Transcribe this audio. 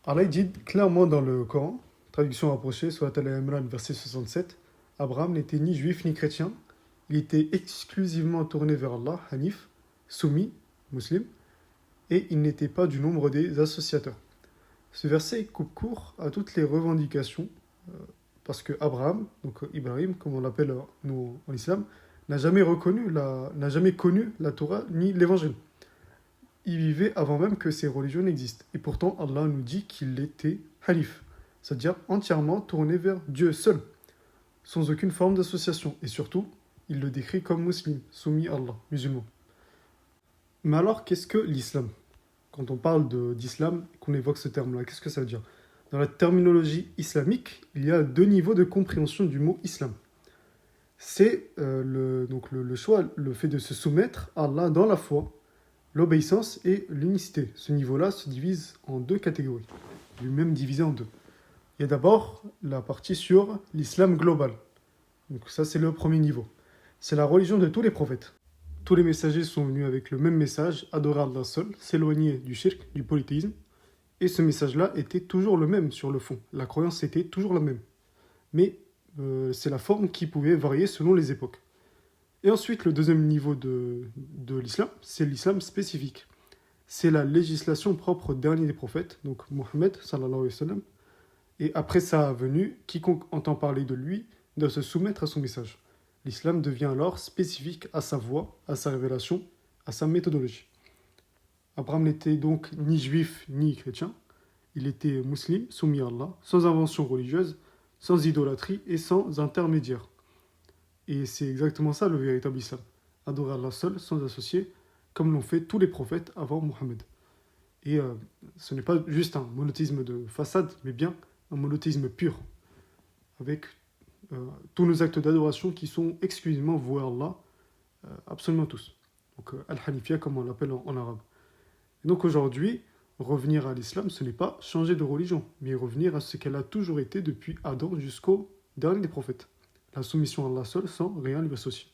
Allah il dit clairement dans le Coran, traduction rapprochée, soit Al-Imran, verset 67, Abraham n'était ni juif ni chrétien, il était exclusivement tourné vers Allah, Hanif, soumis, musulman, et il n'était pas du nombre des associateurs. Ce verset coupe court à toutes les revendications, parce que Abraham, donc Ibrahim, comme on l'appelle nous en islam, n'a jamais connu la Torah ni l'évangile. Il vivait avant même que ces religions n'existent. Et pourtant, Allah nous dit qu'il était Hanif, c'est-à-dire entièrement tourné vers Dieu seul, sans aucune forme d'association. Et surtout, il le décrit comme musulman, soumis à Allah, musulman. Mais alors, qu'est-ce que l'islam? Quand on parle d'islam, qu'on évoque ce terme-là, qu'est-ce que ça veut dire? Dans la terminologie islamique, il y a deux niveaux de compréhension du mot islam. C'est le choix, le fait de se soumettre à Allah dans la foi, l'obéissance et l'unicité. Ce niveau-là se divise en deux catégories, lui-même divisé en deux. Il y a d'abord la partie sur l'islam global. Donc ça, c'est le premier niveau. C'est la religion de tous les prophètes. Tous les messagers sont venus avec le même message, adorer Allah seul, s'éloigner du shirk, du polythéisme. Et ce message-là était toujours le même sur le fond. La croyance était toujours la même. Mais c'est la forme qui pouvait varier selon les époques. Et ensuite, le deuxième niveau de l'islam, c'est l'islam spécifique. C'est la législation propre au dernier des prophètes, donc Mohammed, sallallahu alayhi wa sallam. Et après sa venue, quiconque entend parler de lui doit se soumettre à son message. L'islam devient alors spécifique à sa voix, à sa révélation, à sa méthodologie. Abraham n'était donc ni juif ni chrétien. Il était musulman, soumis à Allah, sans invention religieuse, sans idolâtrie et sans intermédiaire. Et c'est exactement ça le véritable islam. Adorer Allah seul, sans associer, comme l'ont fait tous les prophètes avant Mohammed. Et ce n'est pas juste un monothéisme de façade, mais bien un monothéisme pur, avec tous nos actes d'adoration qui sont exclusivement voués à Allah, absolument tous. Donc Al-Hanifiyya, comme on l'appelle en arabe. Et donc aujourd'hui, revenir à l'islam, ce n'est pas changer de religion, mais revenir à ce qu'elle a toujours été depuis Adam jusqu'au dernier des prophètes. La soumission à Allah seul sans rien lui associer.